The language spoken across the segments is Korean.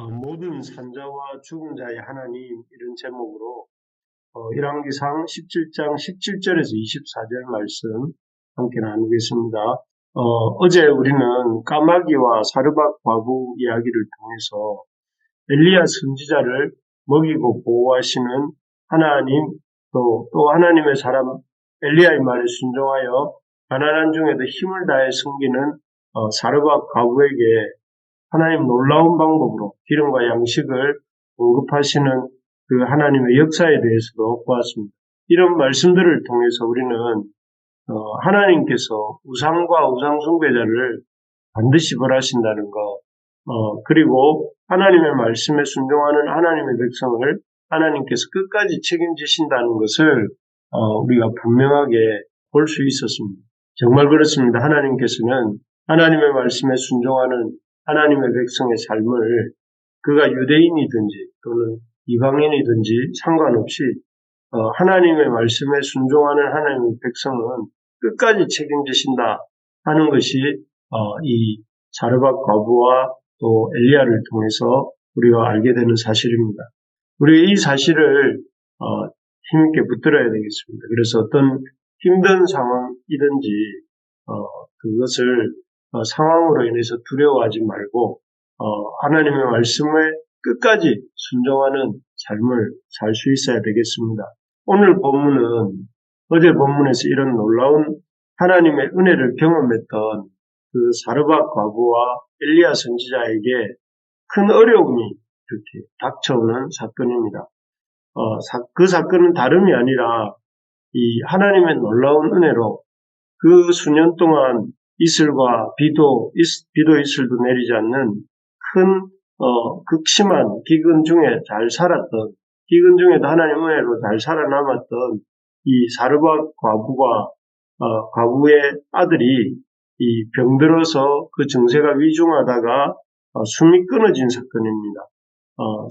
모든 산자와 죽은 자의 하나님 이런 제목으로 열왕기상 17장 17절에서 24절 말씀 함께 나누겠습니다. 어제 우리는 까마귀와 사르밧 과부 이야기를 통해서 엘리야 선지자를 먹이고 보호하시는 하나님, 또 하나님의 사람 엘리야의 말에 순종하여 가난한 중에도 힘을 다해 섬기는 사르밧 과부에게 하나님 놀라운 방법으로 기름과 양식을 공급하시는 그 하나님의 역사에 대해서도 보았습니다. 이런 말씀들을 통해서 우리는 하나님께서 우상과 우상 숭배자를 반드시 벌하신다는 것, 그리고 하나님의 말씀에 순종하는 하나님의 백성을 하나님께서 끝까지 책임지신다는 것을 우리가 분명하게 볼 수 있었습니다. 정말 그렇습니다. 하나님께서는 하나님의 말씀에 순종하는 하나님의 백성의 삶을 그가 유대인이든지 또는 이방인이든지 상관없이 하나님의 말씀에 순종하는 하나님의 백성은 끝까지 책임지신다 하는 것이 이 사르밧 과부와 또 엘리야를 통해서 우리가 알게 되는 사실입니다. 우리가 이 사실을 힘있게 붙들어야 되겠습니다. 그래서 어떤 힘든 상황이든지 그것을 상황으로 인해서 두려워하지 말고 하나님의 말씀에 끝까지 순종하는 삶을 살 수 있어야 되겠습니다. 오늘 본문은 어제 본문에서 이런 놀라운 하나님의 은혜를 경험했던 그 사르밧 과부와 엘리야 선지자에게 큰 어려움이 이렇게 닥쳐오는 사건입니다. 그 사건은 다름이 아니라 이 하나님의 놀라운 은혜로 그 수년 동안 이슬과 비도 이슬도 내리지 않는 큰 극심한 기근 중에 잘 살았던, 기근 중에도 하나님의 은혜로 잘 살아남았던 이 사르밧 과부와 과부의 아들이 이 병들어서 그 증세가 위중하다가 숨이 끊어진 사건입니다.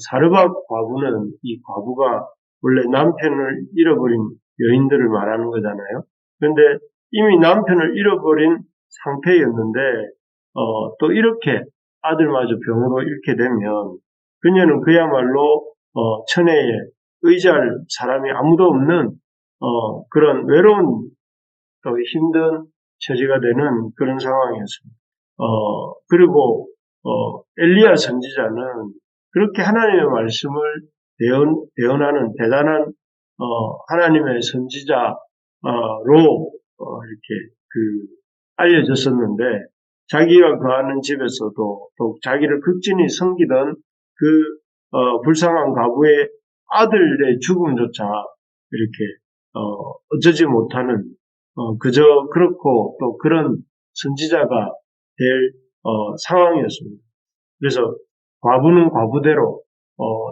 사르밧 과부는 이 과부가 원래 남편을 잃어버린 여인들을 말하는 거잖아요. 그런데 이미 남편을 잃어버린 상태였는데 또 이렇게 아들마저 병으로 잃게 되면 그녀는 그야말로 천혜에 의지할 사람이 아무도 없는 그런 외로운 또 힘든 처지가 되는 그런 상황이었습니다. 그리고 엘리야 선지자는 그렇게 하나님의 말씀을 대언하는 대단한 하나님의 선지자로 이렇게 알려졌었는데 자기가 거하는 집에서도 또 자기를 극진히 섬기던 그 불쌍한 과부의 아들의 죽음조차 이렇게 어쩌지 못하는 그저 그렇고 또 그런 선지자가 될 상황이었습니다. 그래서 과부는 과부대로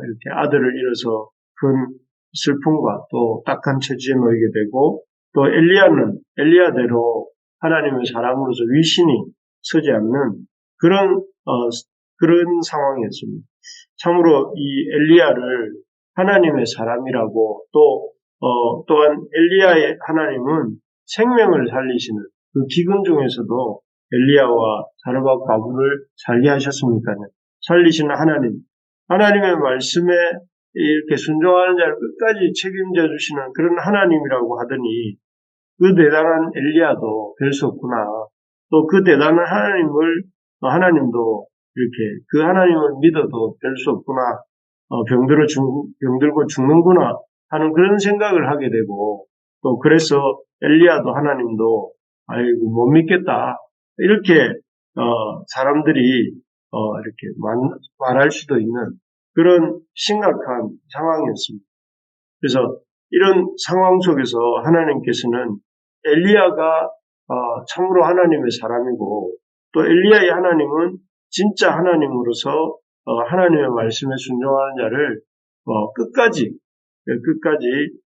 이렇게 아들을 잃어서 큰 슬픔과 또 딱한 처지에 놓이게 되고 또 엘리야는 엘리야대로 하나님의 사람으로서 위신이 서지 않는 그런 상황이었습니다. 참으로 이 엘리야를 하나님의 사람이라고 또한 엘리야의 하나님은 생명을 살리시는 그 기근 중에서도 엘리야와 사르밧 과부를 살게 하셨습니까? 살리시는 하나님의 말씀에 이렇게 순종하는 자를 끝까지 책임져 주시는 그런 하나님이라고 하더니 그 대단한 엘리야도 별 수 없구나. 또 그 대단한 하나님도 이렇게 그 하나님을 믿어도 별 수 없구나. 병들고 죽는구나 하는 그런 생각을 하게 되고 또 그래서 엘리야도 하나님도 아이고 못 믿겠다. 이렇게 사람들이 이렇게 말할 수도 있는 그런 심각한 상황이었습니다. 그래서 이런 상황 속에서 하나님께서는 엘리야가 참으로 하나님의 사람이고 또 엘리야의 하나님은 진짜 하나님으로서 하나님의 말씀에 순종하는 자를 끝까지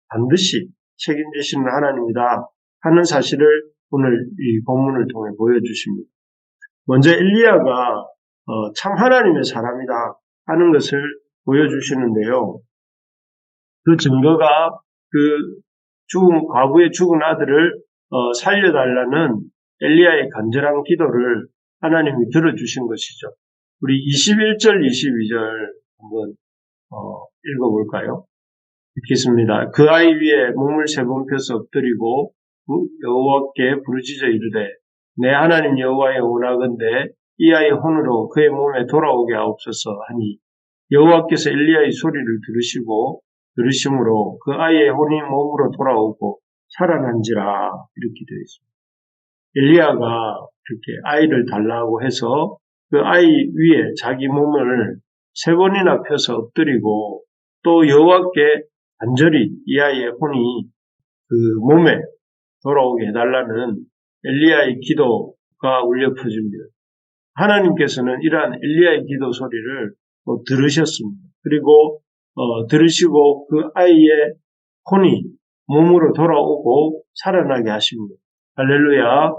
반드시 책임지시는 하나님이다 하는 사실을 오늘 이 본문을 통해 보여주십니다. 먼저 엘리야가 참 하나님의 사람이다 하는 것을 보여주시는데요. 그 증거가 과부의 죽은 아들을 살려달라는 엘리야의 간절한 기도를 하나님이 들어주신 것이죠. 우리 21절, 22절 한번 읽어볼까요? 읽겠습니다. 그 아이 위에 몸을 3번 펴서 엎드리고 여호와께 부르짖어 이르되 내 하나님 여호와의 원하건대 이 아이의 혼으로 그의 몸에 돌아오게 하옵소서 하니 여호와께서 엘리야의 소리를 들으심으로 그 아이의 혼이 몸으로 돌아오고 살아난지라 이렇게 되어 있습니다. 엘리야가 이렇게 아이를 달라고 해서 그 아이 위에 자기 몸을 3번이나 펴서 엎드리고 또 여호와께 간절히 이 아이의 혼이 그 몸에 돌아오게 해달라는 엘리야의 기도가 울려 퍼집니다. 하나님께서는 이러한 엘리야의 기도 소리를 들으셨습니다. 그리고 들으시고 그 아이의 혼이 몸으로 돌아오고 살아나게 하십니다. 할렐루야.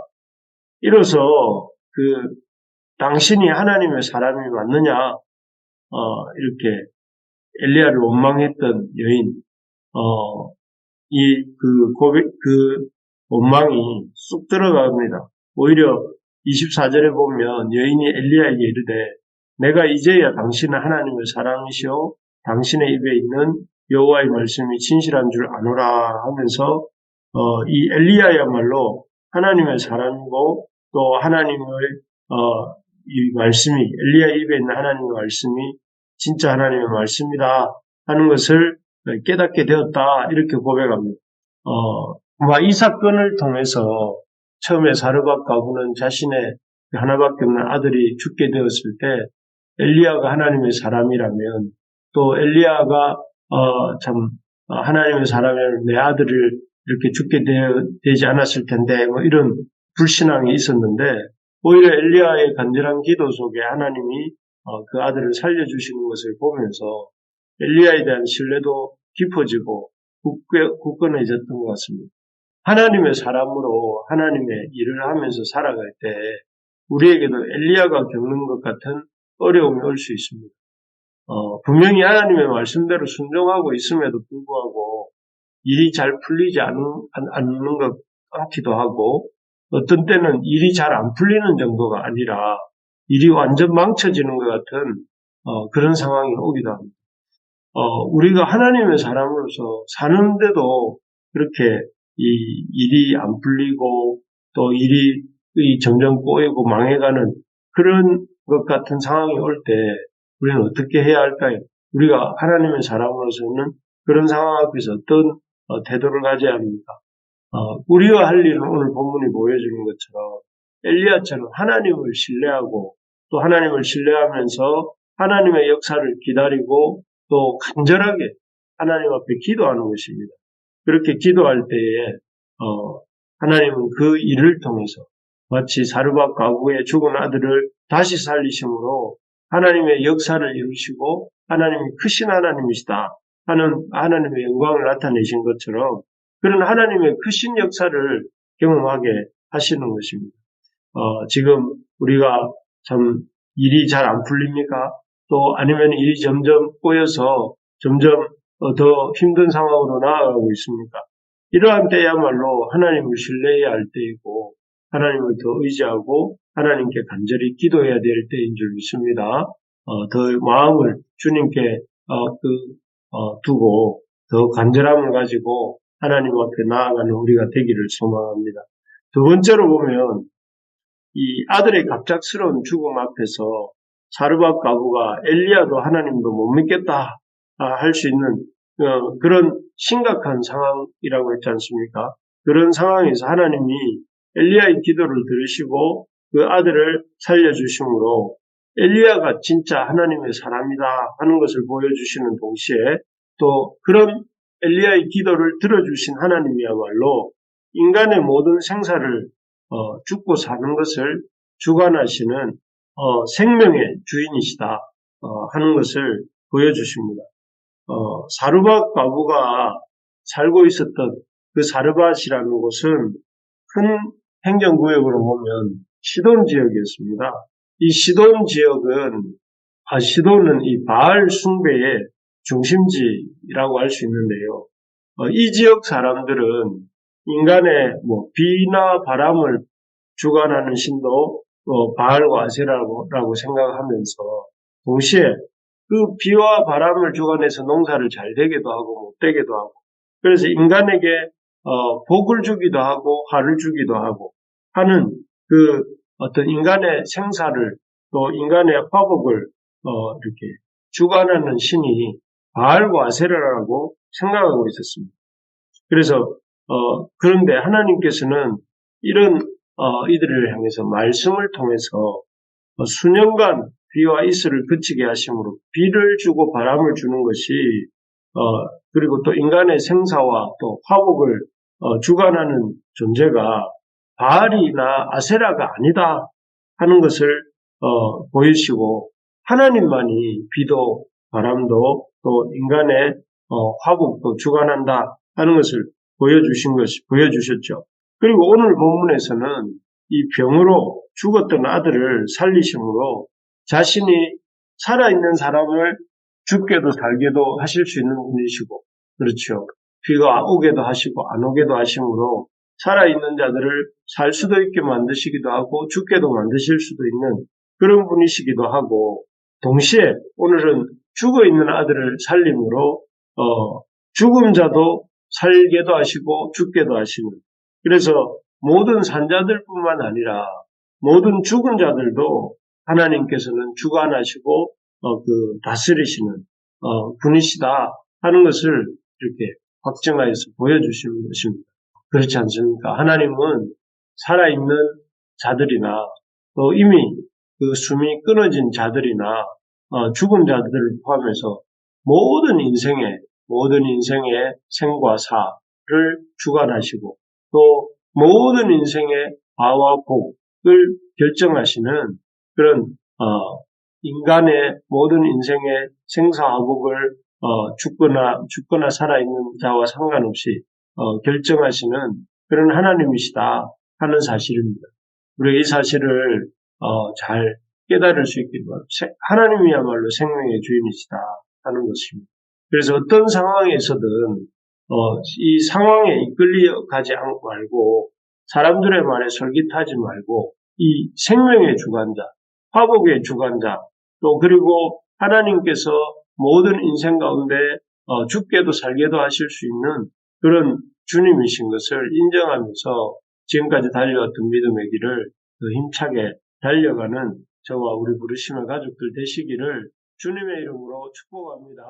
이로써 당신이 하나님의 사람이 맞느냐 이렇게 엘리야를 원망했던 여인 그 원망이 쑥 들어갑니다. 오히려 24절에 보면 여인이 엘리야에게 이르되 내가 이제야 당신은 하나님의 사랑이시오 당신의 입에 있는 여호와의 말씀이 진실한 줄 아노라 하면서 이 엘리야야말로 하나님의 사람이고 또 하나님의 이 말씀이 엘리야 입에 있는 하나님의 말씀이 진짜 하나님의 말씀이다 하는 것을 깨닫게 되었다 이렇게 고백합니다. 이 사건을 통해서 처음에 사르밧 가부는 자신의 하나밖에 없는 아들이 죽게 되었을 때 엘리야가 하나님의 사람이라면 또 엘리야가 하나님의 사람이라면 내 아들을 이렇게 죽게 되지 않았을 텐데 이런 불신앙이 있었는데 오히려 엘리야의 간절한 기도 속에 하나님이 그 아들을 살려주시는 것을 보면서 엘리야에 대한 신뢰도 깊어지고 굳건해졌던 것 같습니다. 하나님의 사람으로 하나님의 일을 하면서 살아갈 때 우리에게도 엘리야가 겪는 것 같은 어려움이 올 수 있습니다. 분명히 하나님의 말씀대로 순종하고 있음에도 불구하고 일이 잘 풀리지 않는 것 같기도 하고 어떤 때는 일이 잘 안 풀리는 정도가 아니라 일이 완전 망쳐지는 것 같은 그런 상황이 오기도 합니다. 우리가 하나님의 사람으로서 사는데도 그렇게 이 일이 안 풀리고 또 일이 점점 꼬이고 망해가는 그런 것 같은 상황이 올 때 우리는 어떻게 해야 할까요? 우리가 하나님의 사람으로서는 그런 상황 앞에서 어떤 태도를 가져야 합니까? 우리가 할 일은 오늘 본문이 보여주는 것처럼 엘리야처럼 하나님을 신뢰하고 또 하나님을 신뢰하면서 하나님의 역사를 기다리고 또 간절하게 하나님 앞에 기도하는 것입니다. 그렇게 기도할 때에 하나님은 그 일을 통해서 마치 사르밧 가부의 죽은 아들을 다시 살리심으로 하나님의 역사를 이루시고 하나님이 크신 하나님이시다 하는 하나님의 영광을 나타내신 것처럼 그런 하나님의 크신 역사를 경험하게 하시는 것입니다. 지금 우리가 참 일이 잘 안 풀립니까? 또 아니면 일이 점점 꼬여서 점점 더 힘든 상황으로 나아가고 있습니까? 이러한 때야말로 하나님을 신뢰해야 할 때이고 하나님을 더 의지하고 하나님께 간절히 기도해야 될 때인 줄 믿습니다. 더 마음을 주님께 두고 더 간절함을 가지고 하나님 앞에 나아가는 우리가 되기를 소망합니다. 두 번째로 보면 이 아들의 갑작스러운 죽음 앞에서 사르밧 가부가 엘리야도 하나님도 못 믿겠다 할 수 있는 그런 심각한 상황이라고 했지 않습니까? 그런 상황에서 하나님이 엘리야의 기도를 들으시고 그 아들을 살려주심으로 엘리야가 진짜 하나님의 사람이다 하는 것을 보여주시는 동시에 또 그런 엘리야의 기도를 들어주신 하나님이야말로 인간의 모든 생사를 죽고 사는 것을 주관하시는 생명의 주인이시다 하는 것을 보여주십니다. 사르밧 가부가 살고 있었던 그 사르밧이라는 곳은 큰 행정구역으로 보면 시돈 지역이었습니다. 이 시돈 지역은 시돈은 이 바알 숭배의 중심지라고 할 수 있는데요. 이 지역 사람들은 인간의 비나 바람을 주관하는 신도 바알과 아세라라고 생각하면서 동시에 그 비와 바람을 주관해서 농사를 잘 되게도 하고 못 되게도 하고 그래서 인간에게 복을 주기도 하고 화를 주기도 하고 하는 그 어떤 인간의 생사를 또 인간의 화복을 이렇게 주관하는 신이 바알과 아세라라고 생각하고 있었습니다. 그래서 그런데 하나님께서는 이런 이들을 향해서 말씀을 통해서 수년간 비와 이슬을 그치게 하심으로 비를 주고 바람을 주는 것이 그리고 또 인간의 생사와 또 화복을 주관하는 존재가 바알이나 아세라가 아니다 하는 것을 보이시고 하나님만이 비도 바람도 또 인간의 화복도 주관한다 하는 것을 보여주셨죠. 그리고 오늘 본문에서는 이 병으로 죽었던 아들을 살리심으로 자신이 살아있는 사람을 죽게도 살게도 하실 수 있는 분이시고, 그렇죠. 비가 오게도 하시고 안 오게도 하심으로 살아있는 자들을 살 수도 있게 만드시기도 하고 죽게도 만드실 수도 있는 그런 분이시기도 하고, 동시에 오늘은 죽어있는 아들을 살림으로 죽은 자도 살게도 하시고 죽게도 하시는, 그래서 모든 산자들뿐만 아니라 모든 죽은 자들도 하나님께서는 주관하시고 다스리시는 분이시다 하는 것을 이렇게 확증하여서 보여주시는 것입니다. 그렇지 않습니까? 하나님은 살아있는 자들이나 또 이미 그 숨이 끊어진 자들이나 죽은 자들을 포함해서 모든 인생의 생과 사를 주관하시고 또 모든 인생의 화와 복을 결정하시는 그런 인간의 모든 인생의 생사화복을 죽거나 살아있는 자와 상관없이 결정하시는 그런 하나님이시다 하는 사실입니다. 우리가 이 사실을 잘 깨달을 수 있기를 바랍니다. 하나님이야말로 생명의 주인이시다 하는 것입니다. 그래서 어떤 상황에서든 이 상황에 이끌려가지 말고 사람들의 말에 솔깃하지 말고 이 생명의 주관자, 화복의 주관자, 또 그리고 하나님께서 모든 인생 가운데 죽게도 살게도 하실 수 있는 그런 주님이신 것을 인정하면서 지금까지 달려왔던 믿음의 길을 더 힘차게 달려가는 저와 우리 부르심의 가족들 되시기를 주님의 이름으로 축복합니다.